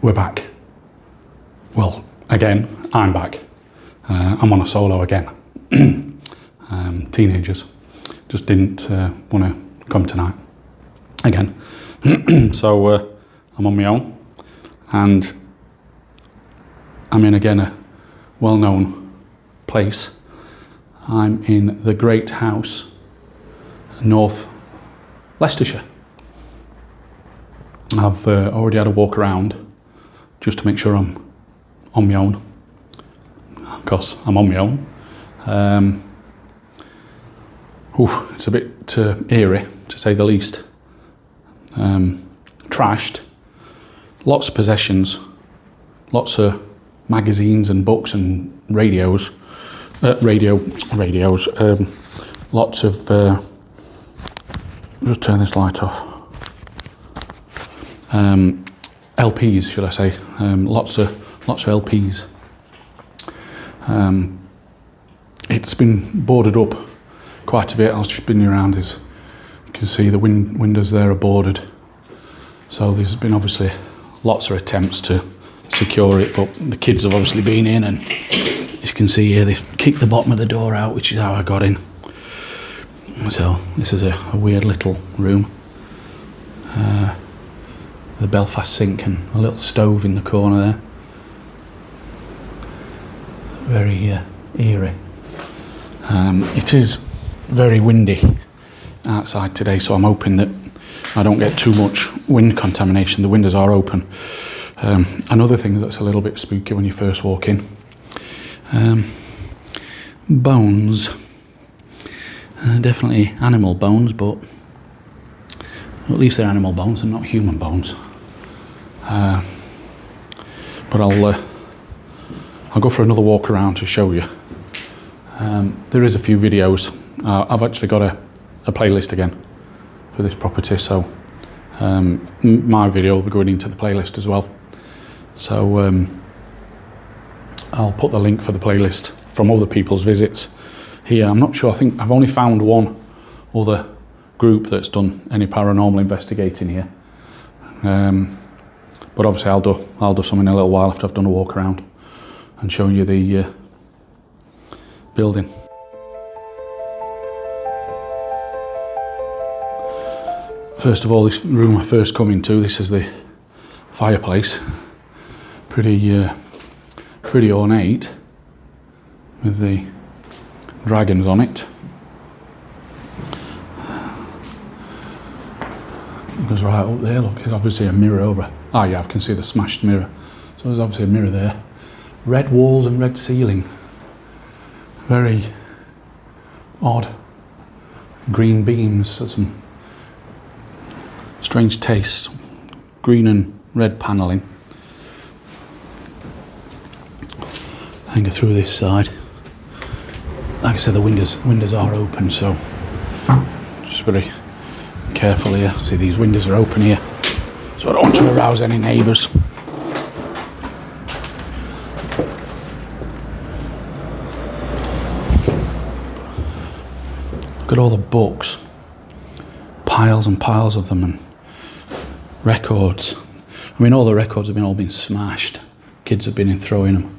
we're back. Well, again, I'm back. I'm on a solo again. Teenagers just didn't want to come tonight again. So I'm on my own, and I'm in again a well-known place. I'm in the Great House, North Leicestershire. I've already had a walk around just to make sure I'm on my own. Of course, I'm on my own. It's a bit eerie, to say the least. Trashed. Lots of possessions. Lots of magazines and books and radios. Lots of... just turn this light off. LPs, should I say. Lots of LPs. It's been boarded up quite a bit. I was just spinning around, as you can see the windows there are boarded. So there's been obviously lots of attempts to secure it, but the kids have obviously been in, and as you can see here, they've kicked the bottom of the door out, which is how I got in. So this is a weird little room. The Belfast sink and a little stove in the corner there. Very eerie. It is very windy outside today, so I'm hoping that I don't get too much wind contamination. The windows are open. Another thing that's a little bit spooky when you first walk in. Bones. Definitely animal bones, but at least they're animal bones and not human bones. But I'll go for another walk around to show you. There is a few videos. I've actually got a playlist again for this property, so my video will be going into the playlist as well. So I'll put the link for the playlist from other people's visits here. I'm not sure, I think I've only found one other group that's done any paranormal investigating here. But obviously I'll do some in a little while after I've done a walk around and show you the building. First of all, this room I first come into, this is the fireplace. Pretty ornate with the dragons on it. It goes right up there, look, there's obviously a mirror over. Ah yeah, I can see the smashed mirror. So there's obviously a mirror there. Red walls and red ceiling. Very odd. Green beams, so some strange tastes. Green and red panelling. I go through this side. Like I said, the windows are open, so just very careful here. See, these windows are open here, so I don't want to arouse any neighbours. Look at all the books, piles and piles of them, and records. I mean, all the records have all been smashed. Kids have been in throwing them.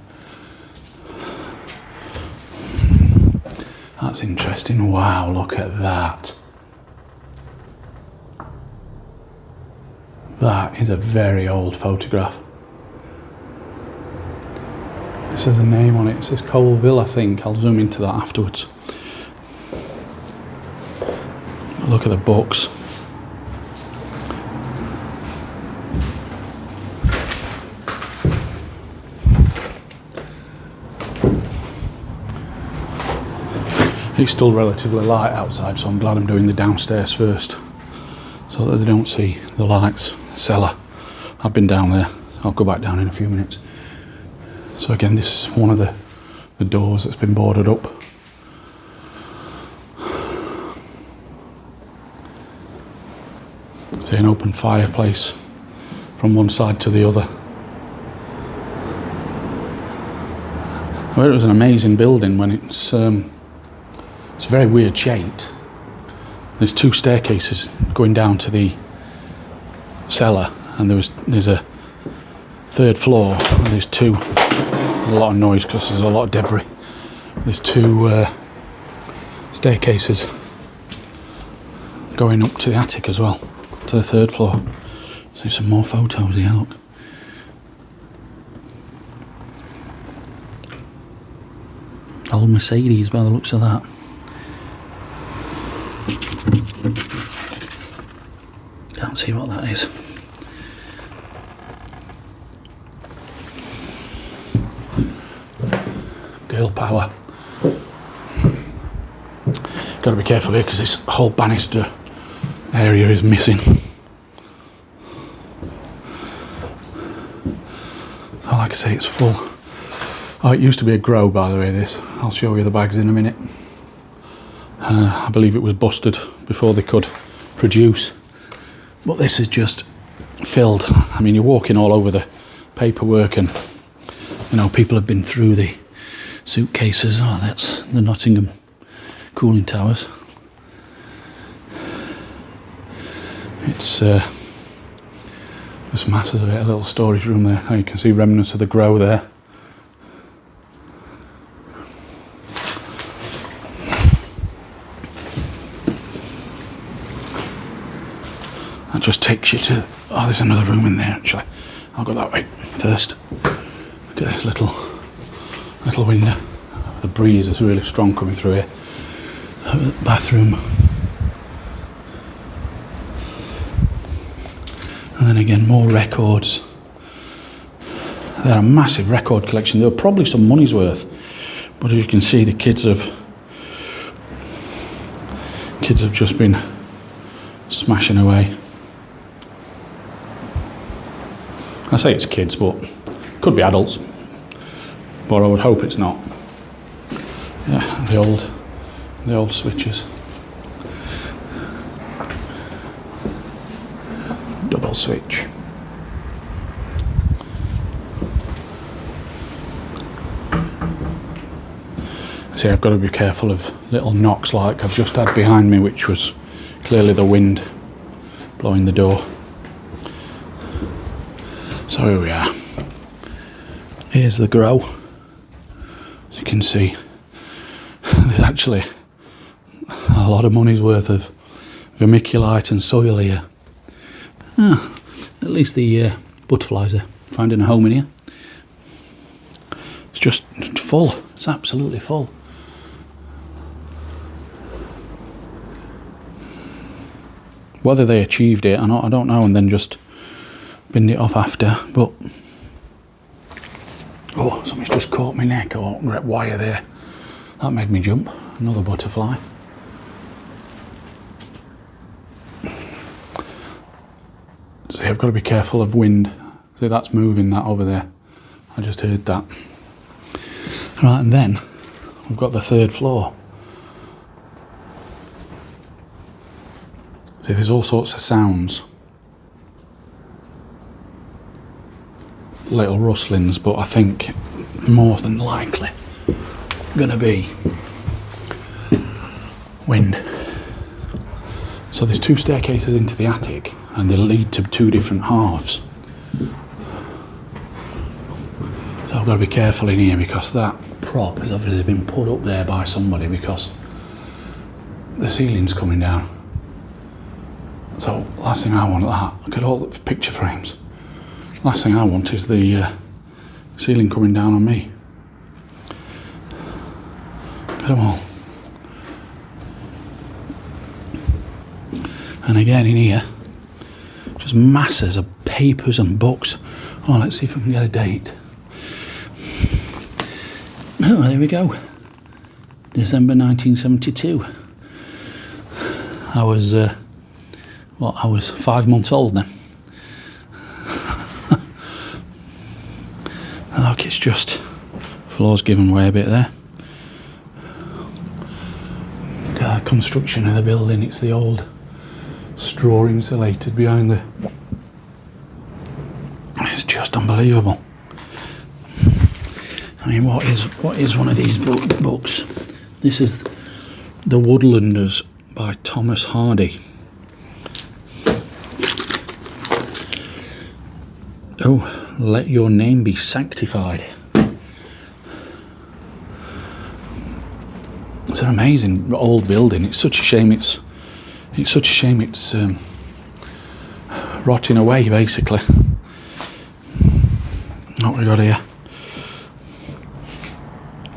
That's interesting. Wow, look at that. That is a very old photograph. It says a name on it. It says Colville, I think. I'll zoom into that afterwards. Look at the books. It's still relatively light outside, so I'm glad I'm doing the downstairs first, so that they don't see the lights. Cellar. I've been down there. I'll go back down in a few minutes. So again, this is one of the doors that's been boarded up. See, an open fireplace from one side to the other. I bet it was an amazing building when it's very weird shaped. There's two staircases going down to the cellar, and there's a third floor, and there's two, a lot of noise because there's a lot of debris. There's two staircases going up to the attic as well, to the third floor. See some more photos here, look. Old Mercedes by the looks of that. Can't see what that is. Girl power. Got to be careful here because this whole banister area is missing. So like I say, it's full. Oh, it used to be a grow, by the way, this. I'll show you the bags in a minute. I believe it was busted before they could produce. But this is just filled. I mean, you're walking all over the paperwork, and, you know, people have been through the suitcases. Oh, that's the Nottingham cooling towers. It's there's masses of it, a little storage room there. Now you can see remnants of the grow there. That just takes you to, oh, there's another room in there actually. I'll go that way first. Look at this little window. The breeze is really strong coming through here. Bathroom. And then again, more records. They're a massive record collection. There were probably some money's worth, but as you can see, the kids have just been smashing away. I say it's kids, but could be adults, but I would hope it's not. Yeah, the old switches. Double switch. See, I've got to be careful of little knocks like I've just had behind me, which was clearly the wind blowing the door. So here we are. Here's the grow. As you can see, there's actually a lot of money's worth of vermiculite and soil here. At least the butterflies are finding a home in here. It's just full. It's absolutely full. Whether they achieved it or not, I don't know, and then just binned it off after, but oh, something's just caught my neck, or wire there. That made me jump. Another butterfly. See, I've got to be careful of wind. See, that's moving, that over there. I just heard that. Right, and then we've got the third floor. See, there's all sorts of sounds. Little rustlings, but I think more than likely going to be wind. So there's two staircases into the attic, and they lead to two different halves. So I've got to be careful in here because that prop has obviously been put up there by somebody because the ceiling's coming down. So last thing I want, look at all the picture frames. Last thing I want is the ceiling coming down on me. Look at them all. And again in here, just masses of papers and books. Oh, let's see if we can get a date. Oh, there we go. December 1972. I was, I was 5 months old then. Look, it's just, floor's given way a bit there. Construction of the building, it's the old straw insulated behind the... It's just unbelievable. I mean, what is one of these books? This is The Woodlanders by Thomas Hardy. Oh, Let your name be sanctified. It's an amazing old building. It's such a shame it's rotting away, basically. What we got here?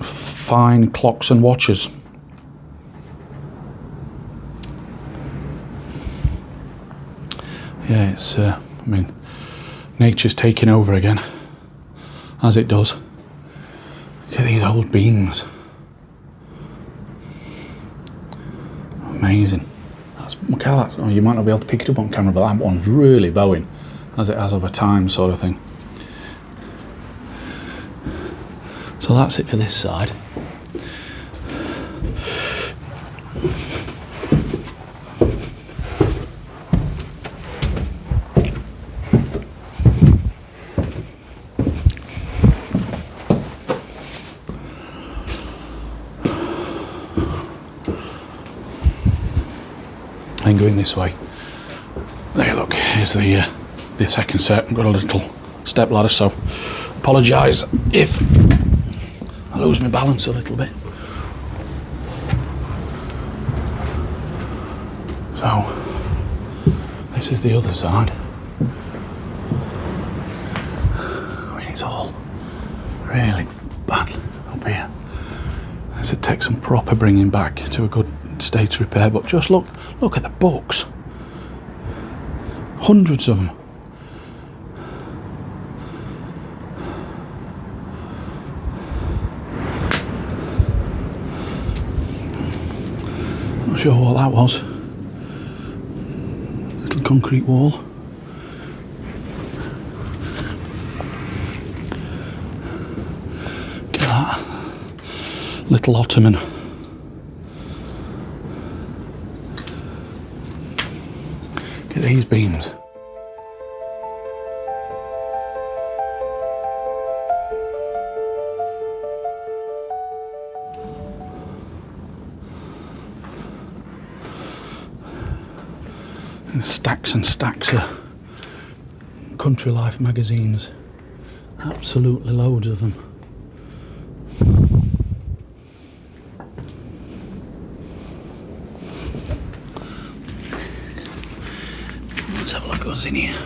Fine clocks and watches. Yeah, it's, I mean, nature's taking over again, as it does. Look at these old beams. Amazing. Look how that, you might not be able to pick it up on camera, but that one's really bowing, as it has over time, sort of thing. So that's it for this side. And going this way. There, look, here's the second set. I've got a little step ladder, so apologise if I lose my balance a little bit. So, this is the other side. I mean, it's all really bad up here. This would take some proper bringing back to a good state of repair, but just look at the books. Hundreds of them. Not sure what that was. Little concrete wall. Look at that. Little ottoman. Look at these beams. And stacks and stacks of Country Life magazines. Absolutely loads of them. Let's have a look what's in here.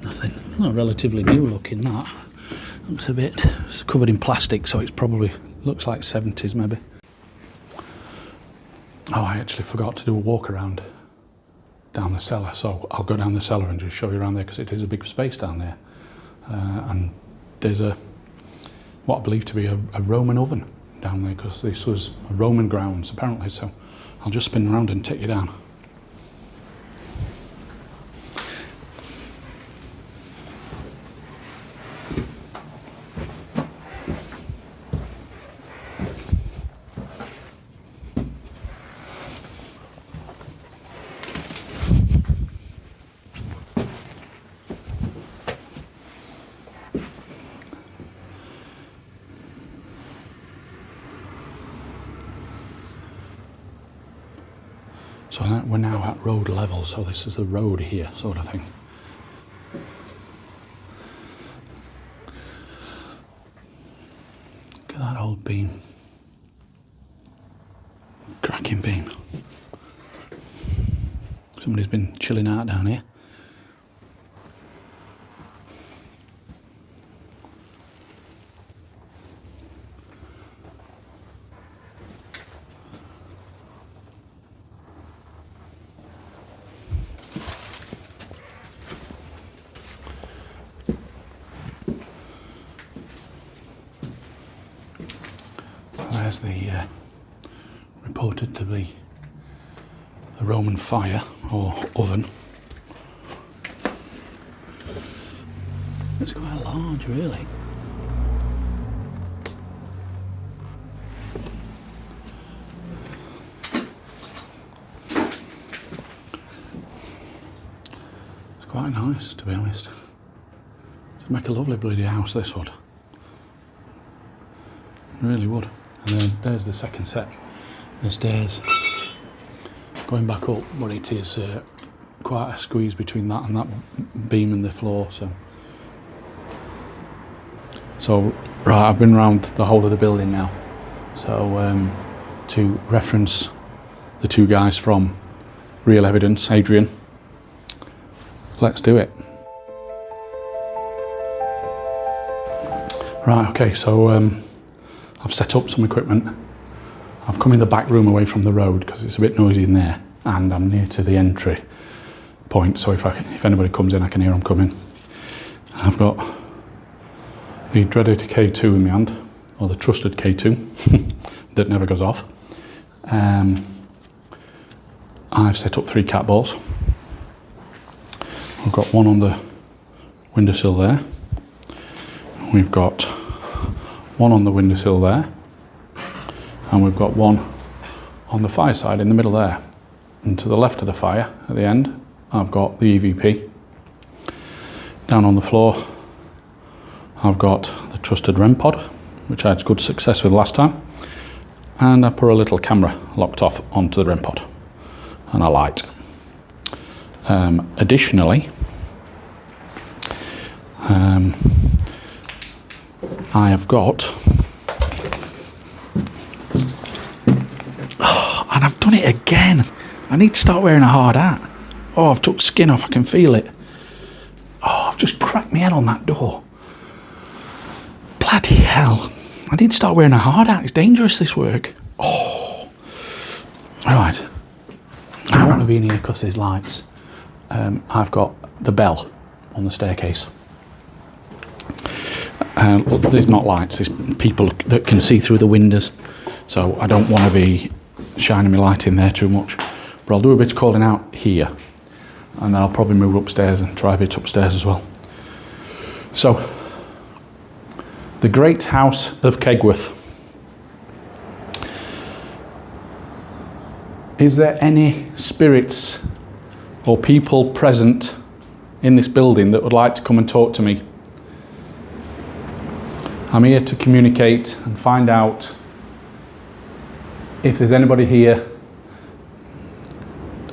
Nothing. Well, relatively new looking, that. Looks a bit, it's covered in plastic, so it's probably, looks like 70s maybe. Oh, I actually forgot to do a walk around down the cellar, so I'll go down the cellar and just show you around there, because it is a big space down there. And there's what I believe to be a Roman oven down there, because this was Roman grounds apparently, so I'll just spin around and take you down. So we're now at road level, so this is the road here, sort of thing. Look at that old beam. Cracking beam. Somebody's been chilling out down here. There's the reported to be a Roman fire or oven. It's quite large, really. It's quite nice, to be honest. It'd make a lovely bloody house, this would. It really would. And then there's the second set, the stairs going back up, but it is quite a squeeze between that and that beam and the floor, so So, right, I've been around the whole of the building now. So, to reference the two guys from Real Evidence, Adrian, let's do it. Right, okay, so I've set up some equipment. I've come in the back room away from the road because it's a bit noisy in there, and I'm near to the entry point, so if anybody comes in, I can hear them coming. I've got the dreaded K2 in my hand, or the trusted K2 that never goes off. I've set up 3 cat balls. I've got one on the windowsill there. We've got one on the windowsill there. And we've got one on the fireside in the middle there. And to the left of the fire, at the end, I've got the EVP. Down on the floor, I've got the trusted REM pod, which I had good success with last time. And I put a little camera locked off onto the REM pod. And a light. Additionally, I have got, and I've done it again. I need to start wearing a hard hat. Oh, I've took skin off, I can feel it. Oh, I've just cracked my head on that door. Bloody hell. I need to start wearing a hard hat, it's dangerous, this work. Oh. Right. I don't want to be in here because there's lights. I've got the bell on the staircase. Well, there's not lights, there's people that can see through the windows, so I don't want to be shining my light in there too much. But I'll do a bit of calling out here, and then I'll probably move upstairs and try a bit upstairs as well. So, the Great House of Kegworth. Is there any spirits or people present in this building that would like to come and talk to me? I'm here to communicate and find out if there's anybody here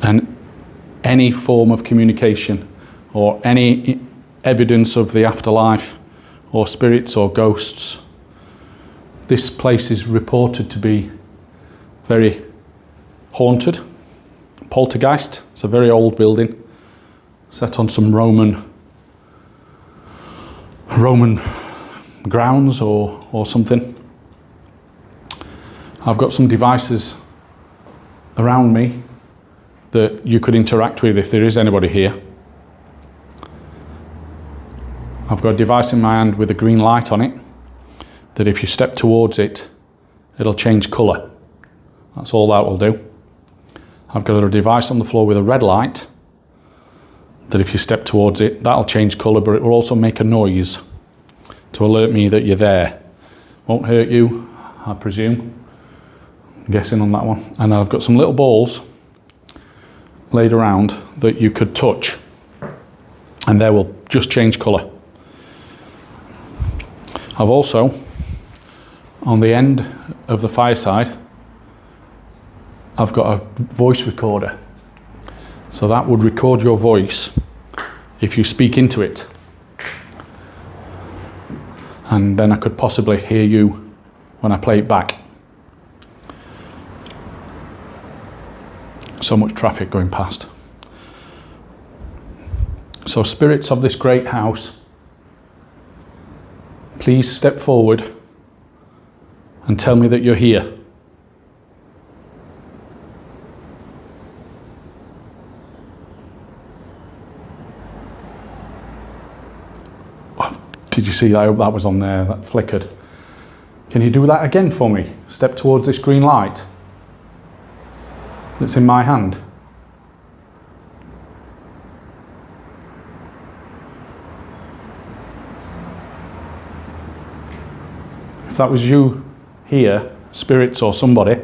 and any form of communication or any evidence of the afterlife or spirits or ghosts. This place is reported to be very haunted. Poltergeist. It's a very old building set on some Roman grounds or something. I've got some devices around me that you could interact with if there is anybody here. I've got a device in my hand with a green light on it that if you step towards it, it'll change colour. That's all that will do. I've got a device on the floor with a red light that if you step towards it, that'll change colour, but it will also make a noise to alert me that you're there. Won't hurt you, I presume. I'm guessing on that one. And I've got some little balls laid around that you could touch, and they will just change colour. I've also, on the end of the fireside, I've got a voice recorder. So that would record your voice if you speak into it. And then I could possibly hear you when I play it back. So much traffic going past. So spirits of this great house, please step forward and tell me that you're here. Did you see? I hope that was on there, that flickered. Can you do that again for me? Step towards this green light that's in my hand. If that was you here, spirits or somebody,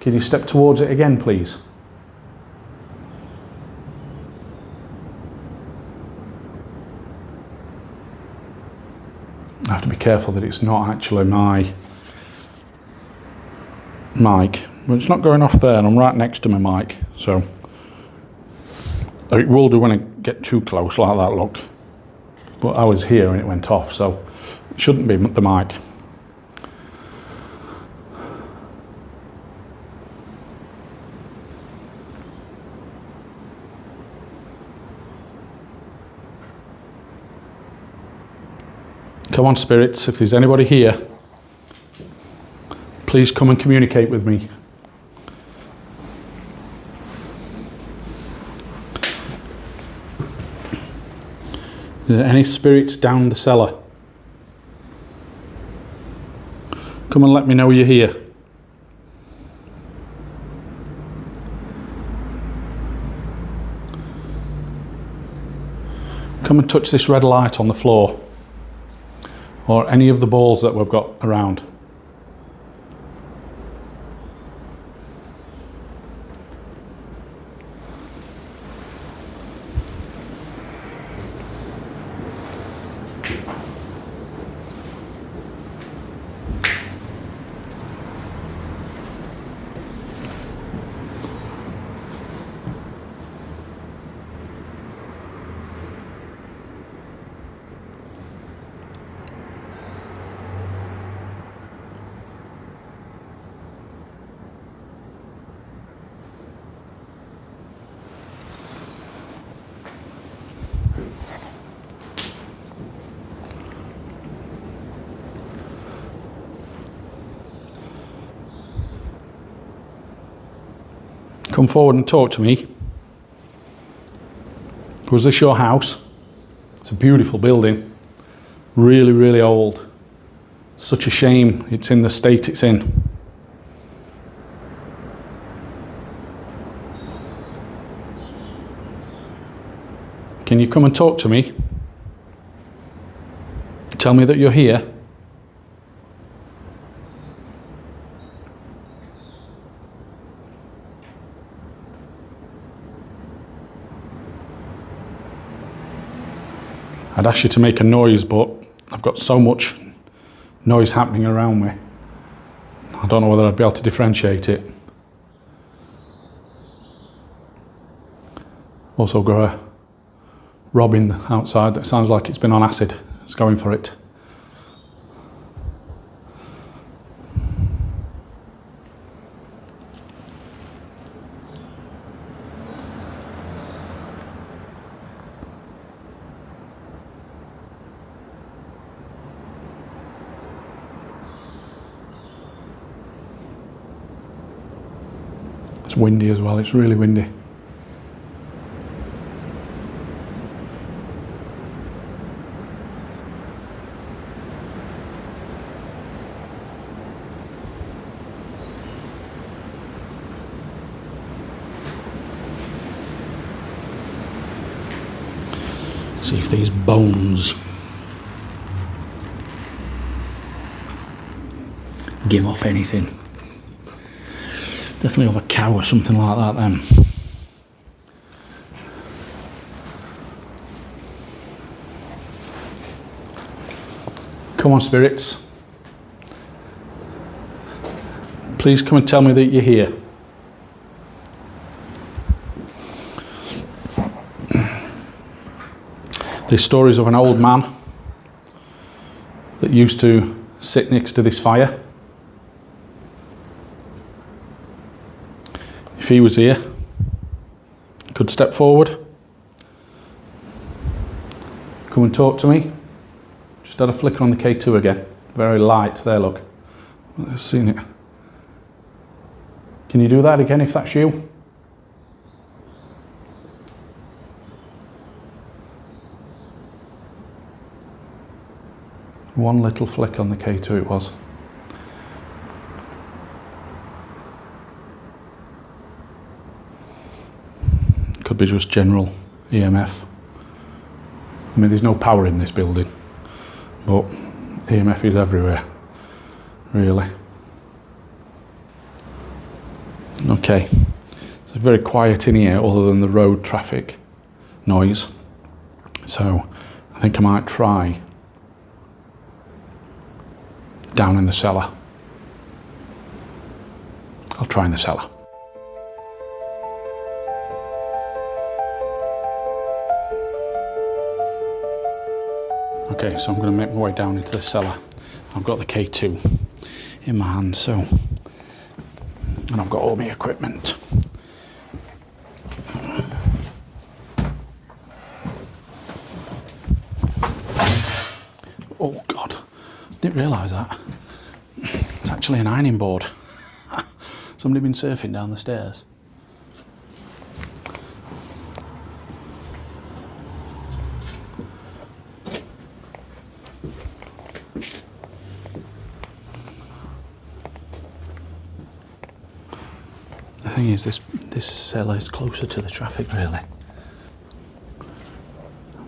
can you step towards it again, please? I have to be careful that it's not actually my mic. But it's not going off there, and I'm right next to my mic, so it will do when I get too close like that, look. but I was here and it went off, so it shouldn't be the mic. Come on, spirits, if there's anybody here, please come and communicate with me. Is there any spirits down the cellar? Come and let me know you're here. Come and touch this red light on the floor, or any of the balls that we've got around. Come forward and talk to me. Was this your house? It's a beautiful building. Really, really old. Such a shame it's in the state it's in. Can you come and talk to me? Tell me that you're here. I'd ask you to make a noise, but I've got so much noise happening around me. I don't know whether I'd be able to differentiate it. Also got a robin outside that sounds like it's been on acid. It's going for it. It's windy as well, it's really windy. See if these bones give off anything. Definitely of a cow or something like that then. Come on, spirits. Please come and tell me that you're here. There's stories of an old man that used to sit next to this fire. If he was here, could step forward, come and talk to me. Just had a flicker on the K2 again, very light there, look. I've seen it. Can you do that again if that's you? One little flick on the K2 it was. Could be just general EMF. I mean, there's no power in this building, but EMF is everywhere, really. Okay, it's very quiet in here other than the road traffic noise. So I think I might try down in the cellar. I'll try in the cellar. Okay, so I'm going to make my way down into the cellar. I've got the K2 in my hand, so, and I've got all my equipment. Oh God, didn't realise that. It's actually an ironing board. Somebody been surfing down the stairs. The thing is, this cellar is closer to the traffic really,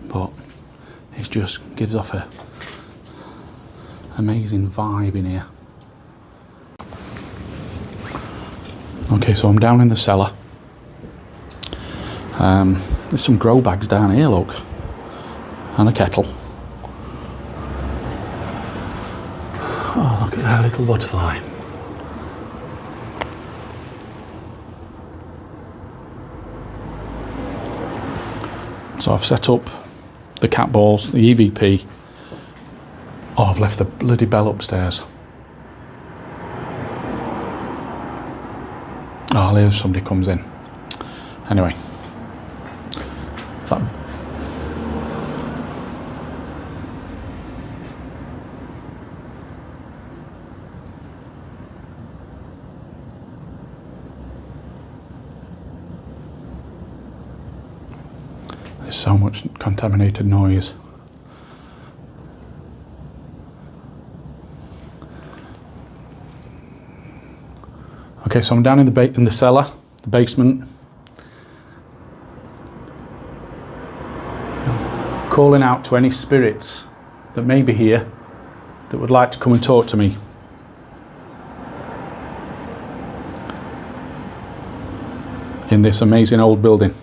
but it just gives off a amazing vibe in here. Okay, so I'm down in the cellar. There's some grow bags down here, look, and a kettle. Oh, look at that little butterfly. So I've set up the cat balls, the EVP. Oh, I've left the bloody bell upstairs. Oh, there's somebody comes in. Anyway. There's so much contaminated noise. Okay, so I'm down in the cellar, the basement. Calling out to any spirits that may be here that would like to come and talk to me. In this amazing old building.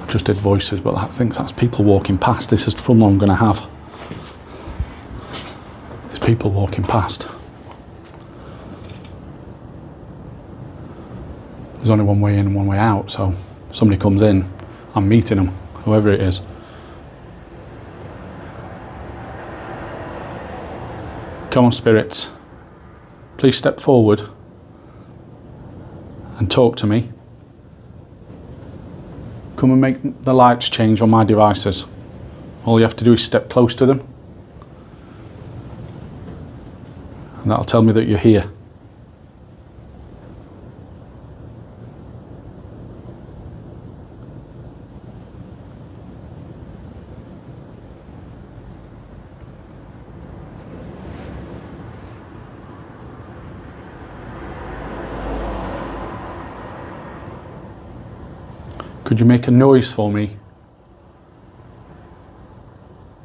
Just did voices, but I think that's people walking past. This is the problem I'm going to have. There's people walking past. There's only one way in and one way out, so if somebody comes in, I'm meeting them, whoever it is. Come on, spirits. Please step forward and talk to me. Come and make the lights change on my devices. All you have to do is step close to them. And that'll tell me that you're here. Could you make a noise for me?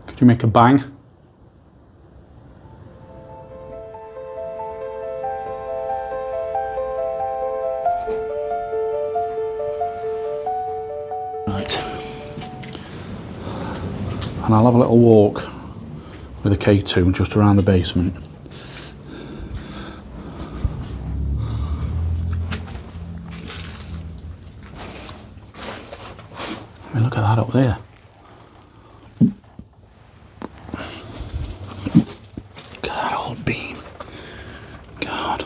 Could you make a bang? Right. And I'll have a little walk with a K2 just around the basement. I mean, look at that up there. Look at that old beam. God.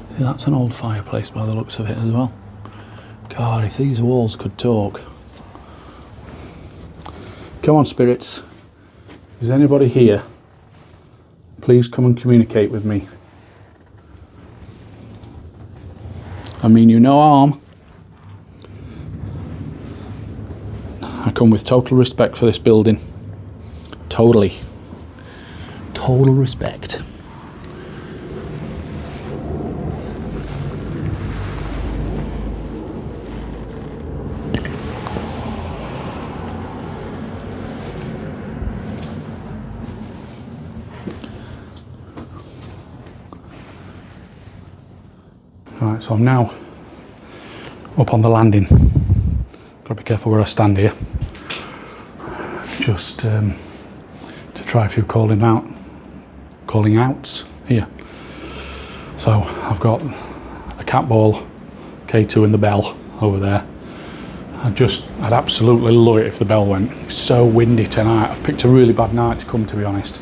See, that's an old fireplace by the looks of it as well. God, if these walls could talk. Come on, spirits. Is anybody here? Please come and communicate with me. I mean you no harm. I come with total respect for this building. Totally. Total respect. Right, so I'm now up on the landing. Got to be careful where I stand here. Just to try a few calling outs here. So I've got a cat ball, K2 and the bell over there. I'd absolutely love it if the bell went. It's so windy tonight. I've picked a really bad night to come, to be honest.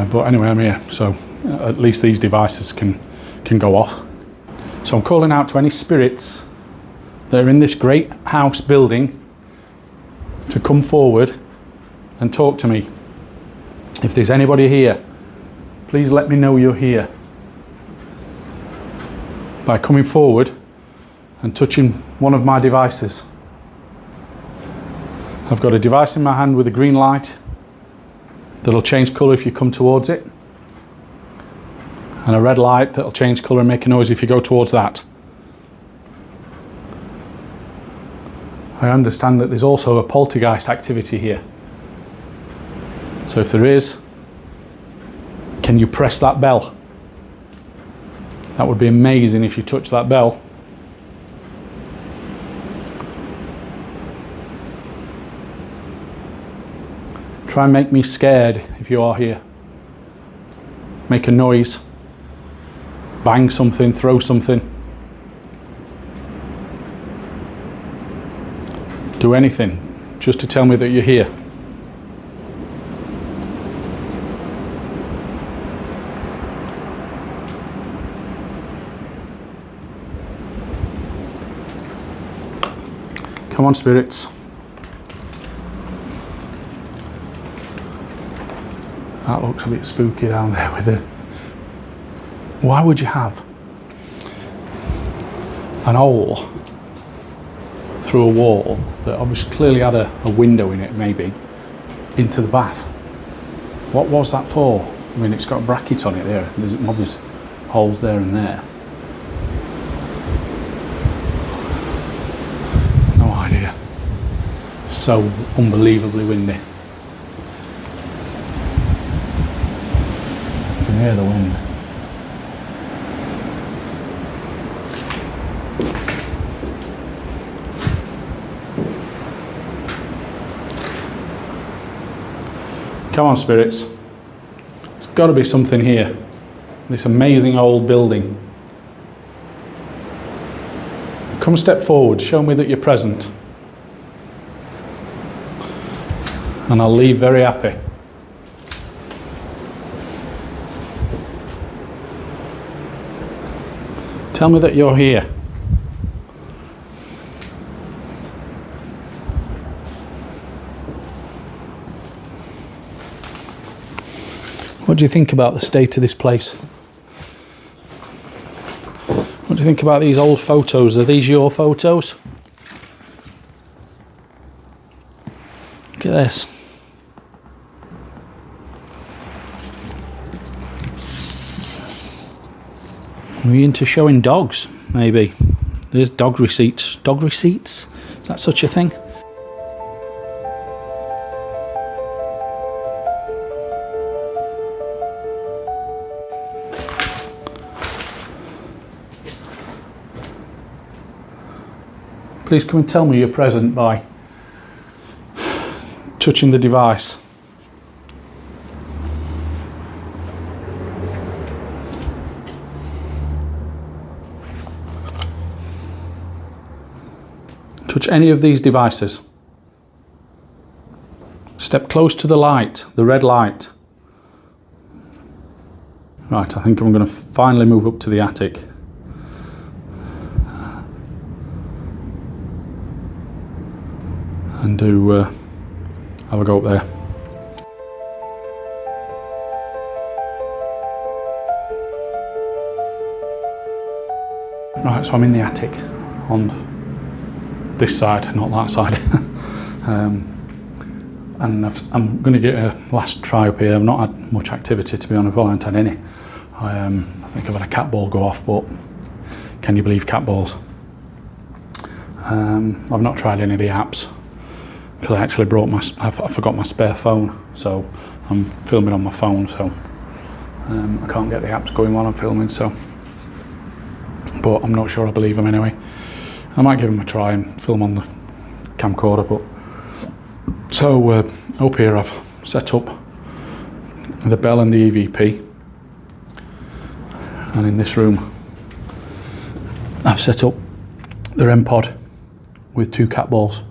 But anyway, I'm here, so at least these devices can go off. So I'm calling out to any spirits that are in this great house building to come forward and talk to me. If there's anybody here, please let me know you're here by coming forward and touching one of my devices. I've got a device in my hand with a green light that'll change colour if you come towards it, and a red light that'll change colour and make a noise if you go towards that. I understand that there's also a poltergeist activity here. So if there is, can you press that bell? That would be amazing if you touch that bell. Try and make me scared if you are here. Make a noise. Bang something, throw something. Do anything just to tell me that you're here. Come on, spirits. That looks a bit spooky down there with it. Why would you have an hole through a wall that obviously clearly had a window in it, maybe, into the bath? What was that for? I mean, it's got a bracket on it there. There's obvious holes there and there. No idea. So unbelievably windy. You can hear the wind. Come on, spirits. There's got to be something here. This amazing old building. Come step forward, show me that you're present. And I'll leave very happy. Tell me that you're here. What do you think about the state of this place? What do you think about these old photos? Are these your photos? Look at this. Are we into showing dogs, maybe? There's dog receipts. Dog receipts? Is that such a thing? Please come and tell me you're present by touching the device. Touch any of these devices. Step close to the light, the red light. Right, I think I'm going to finally move up to the attic. And have a go up there. Right, so I'm in the attic on this side, not that side. And I'm going to get a last try up here. I've not had much activity, to be honest. Well, I haven't had any. I think I've had a cat ball go off, but can you believe cat balls? I've not tried any of the apps. because I actually I forgot my spare phone, so I'm filming on my phone, so I can't get the apps going while I'm filming, so, but I'm not sure I believe them anyway. I might give them a try and film on the camcorder, but, so up here I've set up the bell and the EVP, and in this room I've set up the REM pod with 2 cat balls.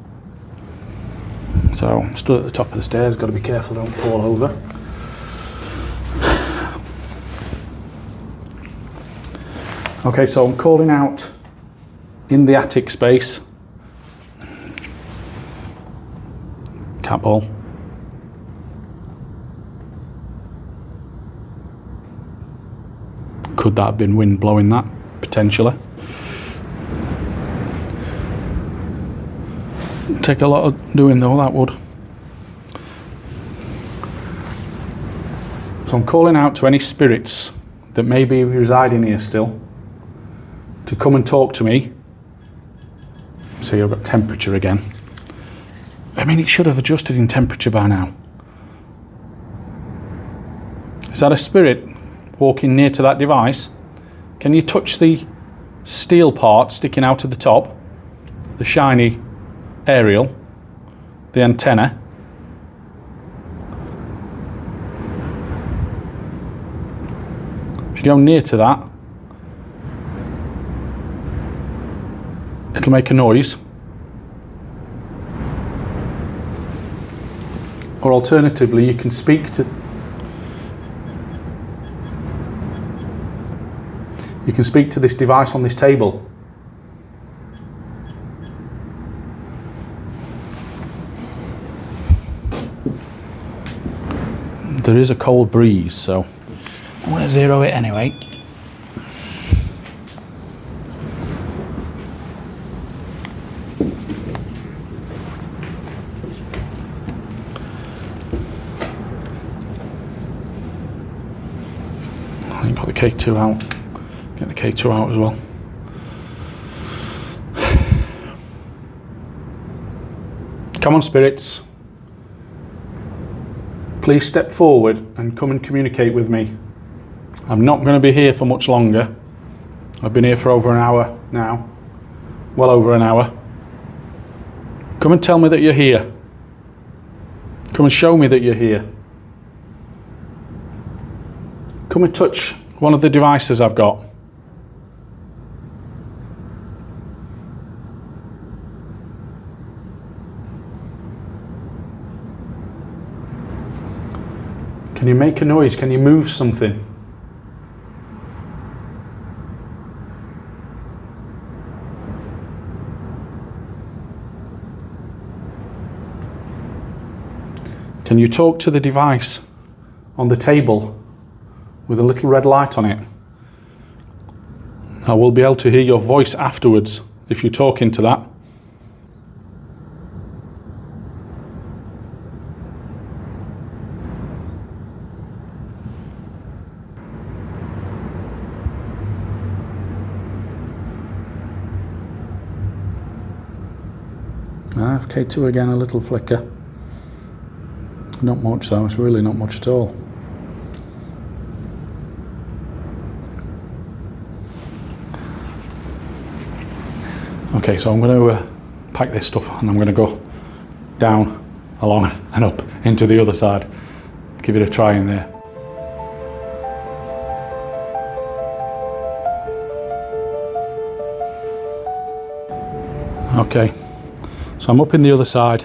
So I'm stood at the top of the stairs, got to be careful I don't fall over. Okay, so I'm calling out in the attic space. Cat ball. Could that have been wind blowing that? Potentially. Take a lot of doing though, that would. So I'm calling out to any spirits that may be residing here still to come and talk to me. See, I've got temperature again. I mean, it should have adjusted in temperature by now. Is that a spirit walking near to that device? Can you touch the steel part sticking out of the top? The shiny aerial, the antenna. If you go near to that, it'll make a noise. Or alternatively, you can speak to this device on this table. There is a cold breeze, so I'm going to zero it anyway. I think got the K2 out. Get the K2 out as well. Come on, spirits. Please step forward and come and communicate with me. I'm not going to be here for much longer. I've been here for over an hour now. Well over an hour. Come and tell me that you're here. Come and show me that you're here. Come and touch one of the devices I've got. Can you make a noise? Can you move something? Can you talk to the device on the table with a little red light on it? I will be able to hear your voice afterwards if you talk into that. K2 again, a little flicker. Not much though, it's really not much at all. Okay, so I'm going to pack this stuff and I'm going to go down, along and up into the other side. Give it a try in there. Okay. So I'm up in the other side.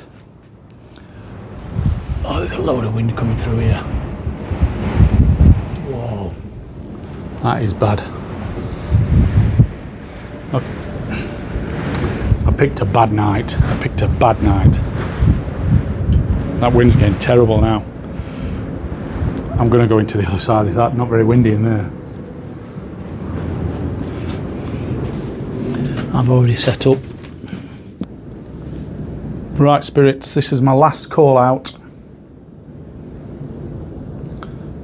Oh, there's a load of wind coming through here. Whoa. That is bad. I picked a bad night. That wind's getting terrible now. I'm going to go into the other side. It's not very windy in there. I've already set up. Right, spirits, this is my last call out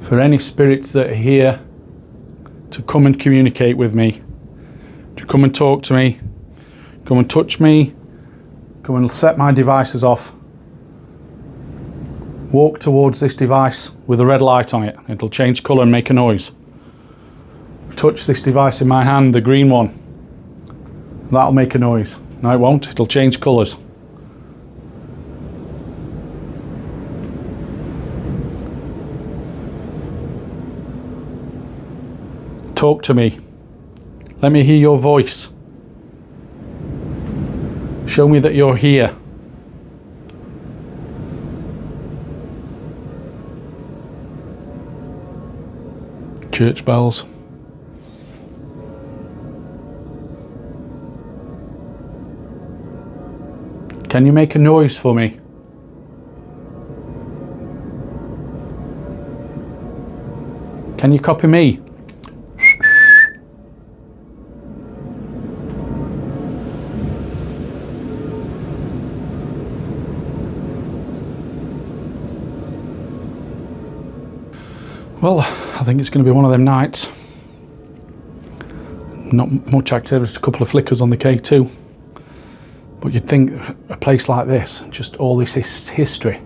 for any spirits that are here to come and communicate with me, to come and talk to me, come and touch me, come and set my devices off, Walk towards this device with a red light on it. It'll change colour and make a noise. Touch this device in my hand, the green one. That'll make a noise. No, it won't. It'll change colours. Talk to me. Let me hear your voice. Show me that you're here. Church bells. Can you make a noise for me? Can you copy me? Well, I think it's going to be one of them nights. Not much activity, just a couple of flickers on the K2. But you'd think a place like this, just all this history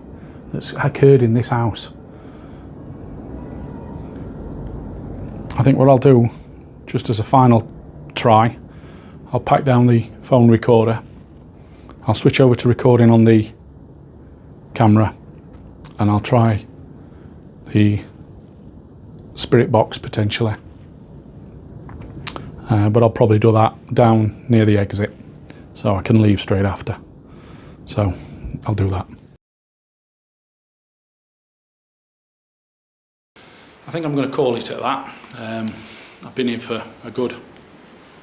that's occurred in this house. I think what I'll do, just as a final try, I'll pack down the phone recorder. I'll switch over to recording on the camera, and I'll try the spirit box potentially. But I'll probably do that down near the exit, so I can leave straight after. So I'll do that. I think I'm going to call it at that. I've been here for a good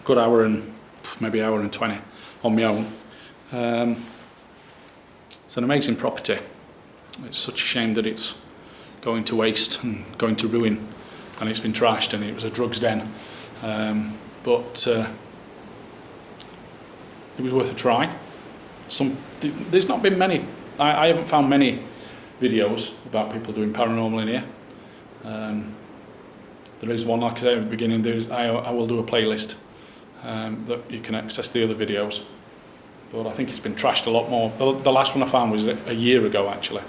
hour and maybe hour and 20 on my own. It's an amazing property. It's such a shame that it's going to waste and going to ruin, and it's been trashed, and it was a drugs den. But it was worth a try. There's not been many. I haven't found many videos about people doing paranormal in here. There is one, like I said at the beginning. I will do a playlist that you can access the other videos. But I think it's been trashed a lot more. The last one I found was a year ago, actually.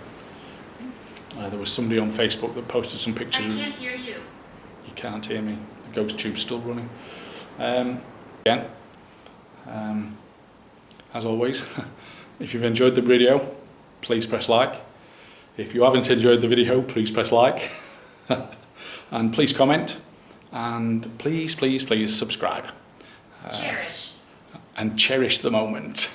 There was somebody on Facebook that posted some pictures. I can't hear you. You can't hear me. The ghost tube's still running. Again, as always, if you've enjoyed the video, please press like. If you haven't enjoyed the video, please press like. And please comment. And please, please, please subscribe. Cherish. And cherish the moment.